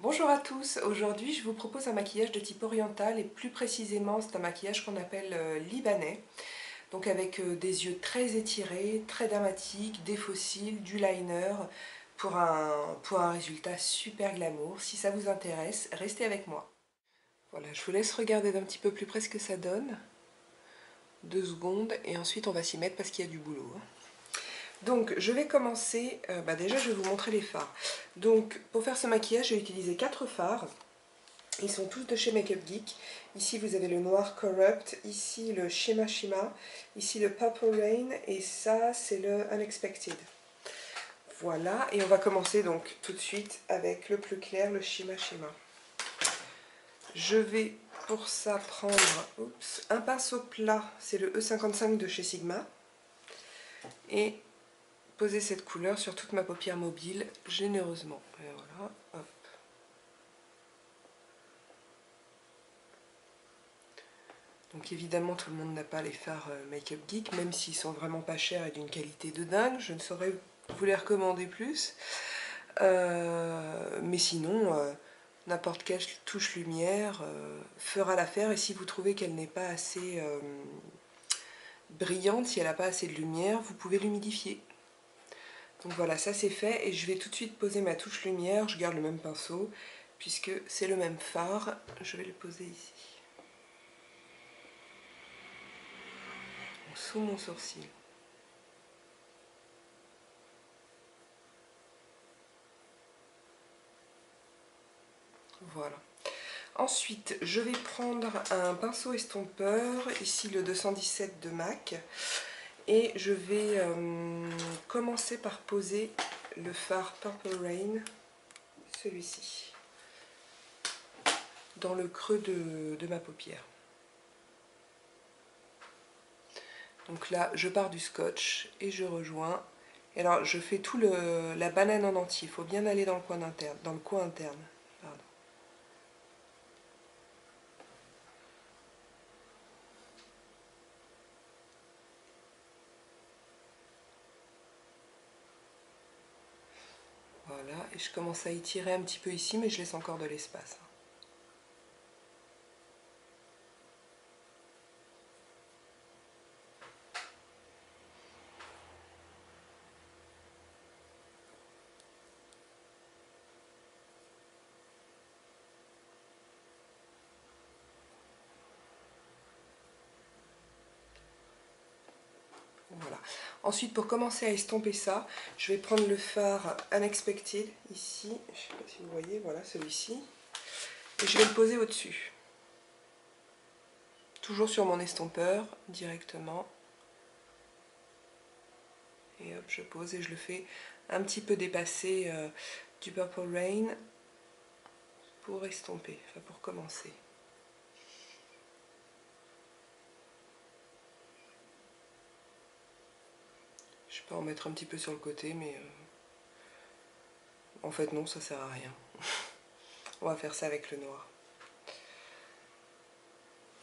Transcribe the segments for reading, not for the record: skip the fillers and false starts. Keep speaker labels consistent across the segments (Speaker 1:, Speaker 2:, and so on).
Speaker 1: Bonjour à tous, aujourd'hui je vous propose un maquillage de type oriental et plus précisément c'est un maquillage qu'on appelle libanais. Donc avec des yeux très étirés, très dramatiques, des faux cils, du liner pour un résultat super glamour. Si ça vous intéresse, restez avec moi. Voilà, je vous laisse regarder d'un petit peu plus près ce que ça donne. 2 secondes et ensuite on va s'y mettre parce qu'il y a du boulot. Donc je vais commencer, déjà je vais vous montrer les fards. Donc pour faire ce maquillage j'ai utilisé 4 fards. Ils sont tous de chez Makeup Geek. Ici vous avez le noir Corrupt, ici le Shima Shima, ici le Purple Rain et ça c'est le Unexpected. Voilà, et on va commencer donc tout de suite avec le plus clair, le Shima Shima. Je vais pour ça prendre un pinceau plat, c'est le E55 de chez Sigma, et poser cette couleur sur toute ma paupière mobile généreusement. Et voilà, hop. Donc évidemment tout le monde n'a pas les fards Makeup Geek, même s'ils sont vraiment pas chers et d'une qualité de dingue, je ne saurais vous les recommander plus. Mais sinon, n'importe quelle touche lumière fera l'affaire, et si vous trouvez qu'elle n'est pas assez brillante, si elle n'a pas assez de lumière, vous pouvez l'humidifier. Donc voilà, ça c'est fait, et je vais tout de suite poser ma touche lumière, je garde le même pinceau, puisque c'est le même fard, je vais le poser ici. Sous mon sourcil. Voilà. Ensuite, je vais prendre un pinceau estompeur, ici le 217 de MAC, et je vais commencer par poser le fard Purple Rain, celui-ci, dans le creux de ma paupière. Donc là, je pars du scotch et je rejoins. Et alors, je fais tout la banane en entier. Il faut bien aller dans le coin interne. Pardon. Voilà, et je commence à étirer un petit peu ici, mais je laisse encore de l'espace. Voilà. Ensuite, pour commencer à estomper ça, je vais prendre le fard Unexpected, ici, je ne sais pas si vous voyez, voilà celui-ci, et je vais le poser au-dessus. Toujours sur mon estompeur, directement. Et hop, je pose et je le fais un petit peu dépasser du Purple Rain pour estomper, enfin pour commencer. Je peux en mettre un petit peu sur le côté, mais en fait non, ça sert à rien. On va faire ça avec le noir.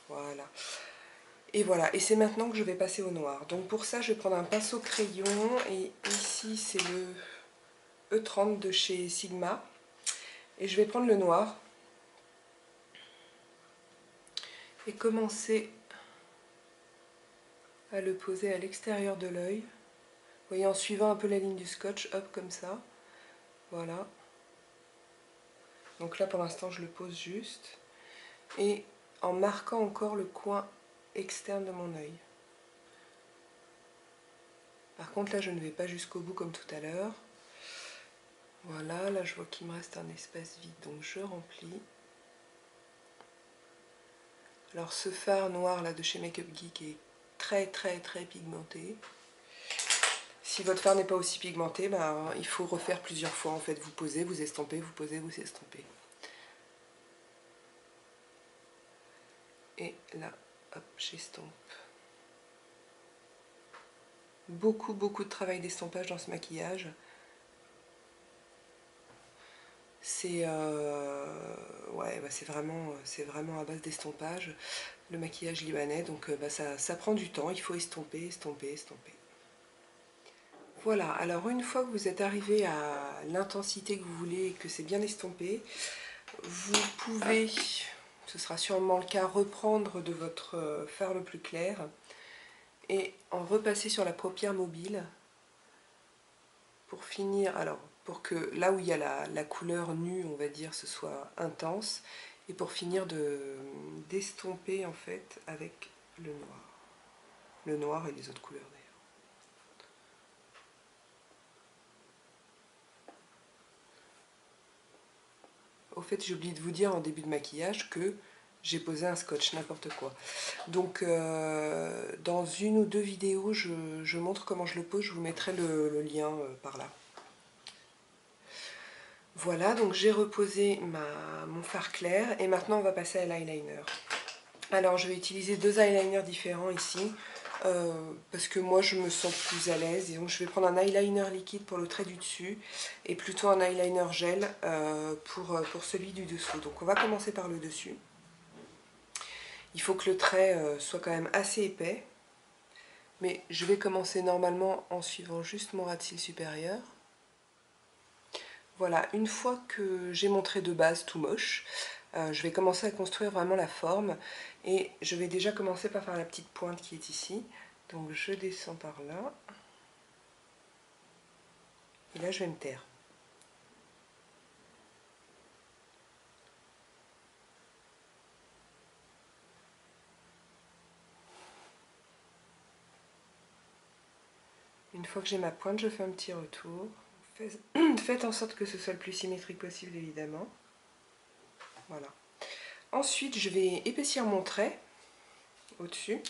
Speaker 1: Voilà. Et voilà, et c'est maintenant que je vais passer au noir. Donc pour ça, je vais prendre un pinceau crayon, et ici c'est le E30 de chez Sigma. Et je vais prendre le noir et commencer à le poser à l'extérieur de l'œil. Vous voyez, en suivant un peu la ligne du scotch, hop, comme ça. Voilà. Donc là, pour l'instant, je le pose juste. Et en marquant encore le coin externe de mon œil. Par contre, là, je ne vais pas jusqu'au bout comme tout à l'heure. Voilà, là, je vois qu'il me reste un espace vide, donc je remplis. Alors, ce fard noir là de chez Makeup Geek est très pigmenté. Si votre fard n'est pas aussi pigmenté, ben, il faut refaire plusieurs fois. En fait, vous posez, vous estompez, vous posez, vous estompez. Et là, hop, j'estompe. Beaucoup de travail d'estompage dans ce maquillage. C'est ouais, c'est vraiment à base d'estompage, le maquillage libanais, donc ça prend du temps, il faut estomper, estomper, estomper. Voilà, alors une fois que vous êtes arrivé à l'intensité que vous voulez et que c'est bien estompé, Vous pouvez, ce sera sûrement le cas, reprendre de votre fard le plus clair et en repasser sur la paupière mobile pour finir, alors pour que là où il y a la couleur nue, on va dire, ce soit intense, et pour finir d'estomper en fait avec le noir. Le noir et les autres couleurs d'ailleurs. Au fait, j'ai oublié de vous dire en début de maquillage que j'ai posé un scotch, n'importe quoi. Donc dans une ou deux vidéos, je montre comment je le pose, je vous mettrai le lien par là. Voilà, donc j'ai reposé mon fard clair et maintenant on va passer à l'eyeliner. Alors je vais utiliser deux eyeliners différents ici parce que moi je me sens plus à l'aise. Et donc je vais prendre un eyeliner liquide pour le trait du dessus et plutôt un eyeliner gel pour celui du dessous. Donc on va commencer par le dessus. Il faut que le trait soit quand même assez épais. Mais je vais commencer normalement en suivant juste mon ras de cils supérieur. Voilà, une fois que j'ai mon trait de base tout moche, je vais commencer à construire vraiment la forme. Et je vais déjà commencer par faire la petite pointe qui est ici. Donc je descends par là. Et là je vais me taire. Une fois que j'ai ma pointe, je fais un petit retour. Faites en sorte que ce soit le plus symétrique possible évidemment. Voilà. Ensuite je vais épaissir mon trait au-dessus.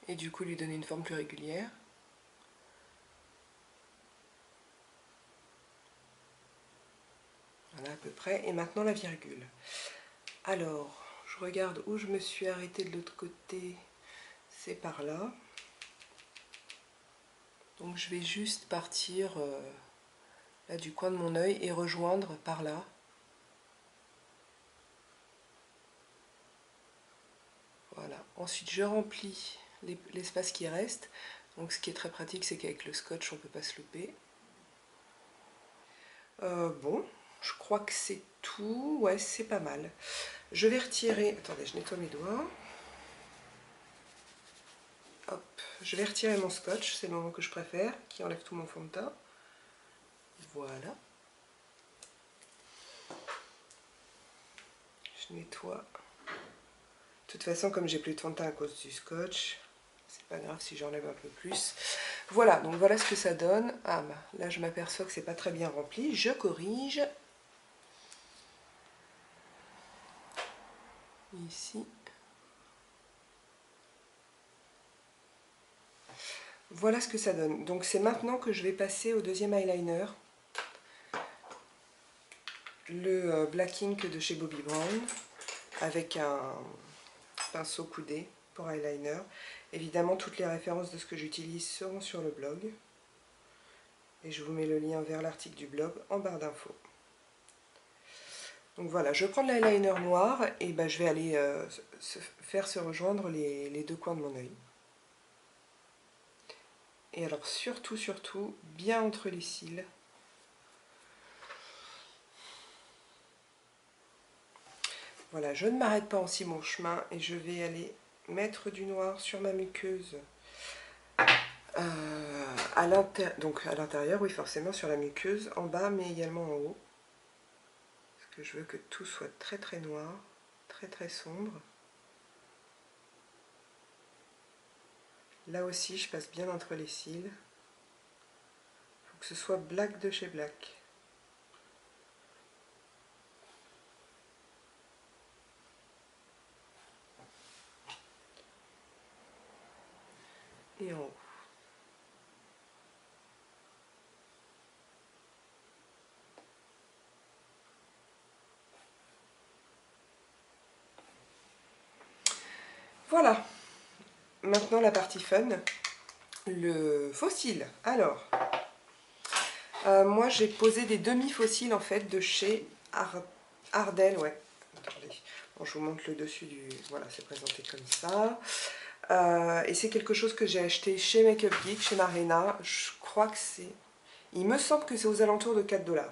Speaker 1: Et du coup lui donner une forme plus régulière. Voilà à peu près. Et maintenant la virgule. Alors, je regarde où je me suis arrêtée de l'autre côté. C'est par là. Donc je vais juste partir là du coin de mon œil et rejoindre par là. Voilà. Ensuite je remplis l'espace qui reste. Donc ce qui est très pratique, c'est qu'avec le scotch on ne peut pas se louper. Bon, je crois que c'est tout. Ouais, c'est pas mal. Je vais retirer... Attendez, je nettoie mes doigts. Hop, je vais retirer mon scotch, c'est le moment que je préfère, qui enlève tout mon fond de teint. Voilà. Je nettoie. De toute façon, comme j'ai plus de fond de teint à cause du scotch, c'est pas grave si j'enlève un peu plus. Voilà, donc voilà ce que ça donne. Ah bah, là je m'aperçois que c'est pas très bien rempli, je corrige. Ici. Voilà ce que ça donne. Donc c'est maintenant que je vais passer au deuxième eyeliner. Le Black Ink de chez Bobbi Brown avec un pinceau coudé pour eyeliner. Évidemment, toutes les références de ce que j'utilise seront sur le blog. Et je vous mets le lien vers l'article du blog en barre d'infos. Donc voilà, je prends de l'eyeliner noir et ben, je vais aller faire se rejoindre les deux coins de mon œil. Et alors surtout, bien entre les cils. Voilà, je ne m'arrête pas en si bon chemin et je vais aller mettre du noir sur ma muqueuse. Donc à l'intérieur, oui forcément sur la muqueuse, en bas mais également en haut. Parce que je veux que tout soit très très noir, très très sombre. Là aussi je passe bien entre les cils. Il faut que ce soit black de chez black. Et en haut. Voilà, maintenant la partie fun, le faux cil. Alors, moi j'ai posé des demi-faux cils en fait de chez Ardell, ouais. Attendez, bon, je vous montre le dessus du... Voilà, c'est présenté comme ça. Et c'est quelque chose que j'ai acheté chez Make Up Geek, chez Marina. Je crois que c'est... Il me semble que c'est aux alentours de 4 $.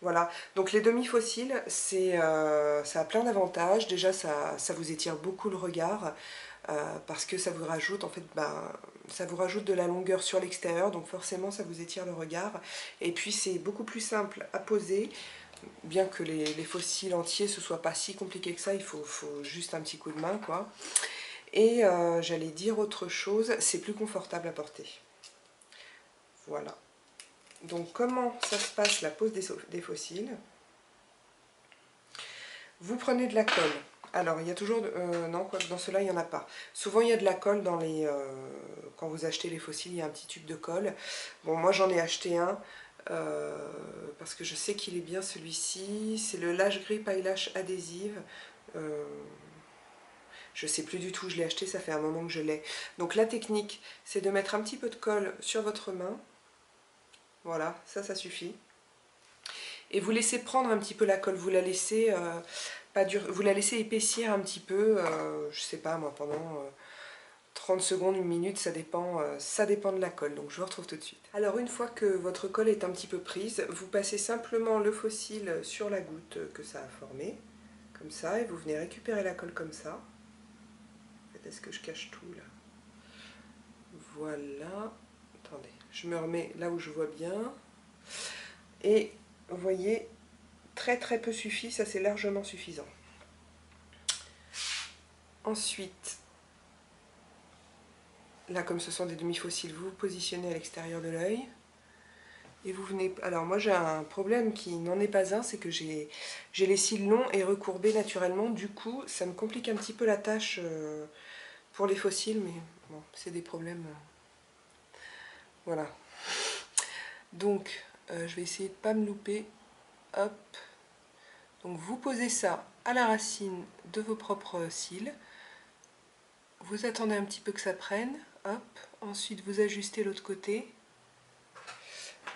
Speaker 1: Voilà, donc les demi-fossiles, ça a plein d'avantages. Déjà, ça vous étire beaucoup le regard, parce que ça vous rajoute, en fait, ça vous rajoute de la longueur sur l'extérieur, donc forcément ça vous étire le regard. Et puis c'est beaucoup plus simple à poser, bien que les fossiles entiers ce soit pas si compliqué que ça, il faut juste un petit coup de main, quoi. Et j'allais dire autre chose, c'est plus confortable à porter. Voilà. Donc comment ça se passe la pose des fossiles? Vous prenez de la colle. Alors il y a toujours... non, quoi, dans ceux-là il n'y en a pas. Souvent il y a de la colle dans les... quand vous achetez les fossiles, il y a un petit tube de colle. Bon, moi j'en ai acheté un, parce que je sais qu'il est bien celui-ci. C'est le Lash Grip Eyelash Adhésive. Je sais plus du tout, je l'ai acheté, ça fait un moment que je l'ai. Donc la technique, c'est de mettre un petit peu de colle sur votre main. Voilà, ça suffit. Et vous laissez prendre un petit peu la colle, vous la laissez, vous la laissez épaissir un petit peu, je sais pas moi, pendant 30 secondes, 1 minute, ça dépend de la colle. Donc je vous retrouve tout de suite. Alors une fois que votre colle est un petit peu prise, vous passez simplement le fossile sur la goutte que ça a formée, comme ça, et vous venez récupérer la colle comme ça. Est-ce que je cache tout là? Voilà. Attendez, je me remets là où je vois bien. Et vous voyez, très peu suffit, ça c'est largement suffisant. Ensuite, là comme ce sont des demi-fossiles, vous vous positionnez à l'extérieur de l'œil. Et vous venez... Alors moi j'ai un problème qui n'en est pas un, c'est que j'ai les cils longs et recourbés naturellement. Du coup, ça me complique un petit peu la tâche pour les fossiles, mais bon, c'est des problèmes... Voilà. Donc, je vais essayer de ne pas me louper. Hop. Donc vous posez ça à la racine de vos propres cils. Vous attendez un petit peu que ça prenne. Hop. Ensuite, vous ajustez l'autre côté.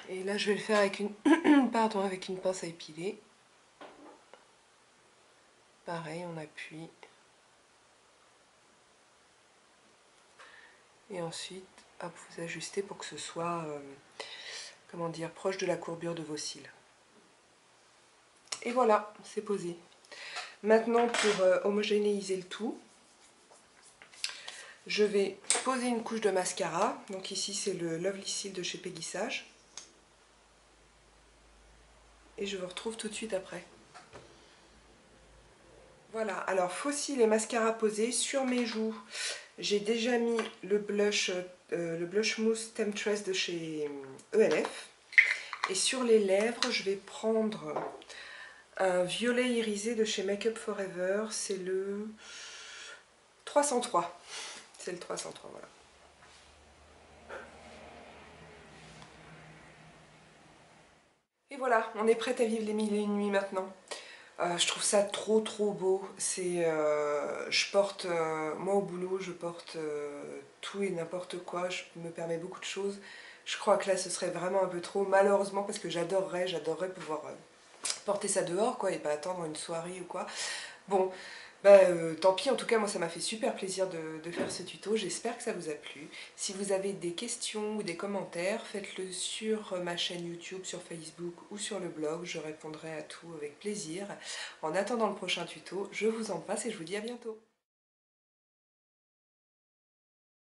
Speaker 1: Et là, je vais le faire avec une, pardon, avec une pince à épiler. Pareil, on appuie. Et ensuite, hop, vous ajustez pour que ce soit, comment dire, proche de la courbure de vos cils. Et voilà, c'est posé. Maintenant, pour homogénéiser le tout, je vais poser une couche de mascara. Donc ici, c'est le Lovely Seal de chez Peggy Sage. Et je vous retrouve tout de suite après. Voilà, alors faux cils et mascara posé sur mes joues. J'ai déjà mis le blush mousse Temptress de chez ELF. Et sur les lèvres, je vais prendre un violet irisé de chez Make Up Forever. C'est le 303. C'est le 303, voilà. Et voilà, on est prête à vivre les 1001 nuits maintenant. Je trouve ça trop beau. Je porte, moi au boulot, je porte tout et n'importe quoi. Je me permets beaucoup de choses. Je crois que là, ce serait vraiment un peu trop, malheureusement, parce que j'adorerais pouvoir porter ça dehors, quoi, et pas attendre une soirée ou quoi. Bon, tant pis, en tout cas, moi, ça m'a fait super plaisir de faire ce tuto. J'espère que ça vous a plu. Si vous avez des questions ou des commentaires, faites-le sur ma chaîne YouTube, sur Facebook ou sur le blog. Je répondrai à tout avec plaisir. En attendant le prochain tuto, je vous embrasse et je vous dis à bientôt.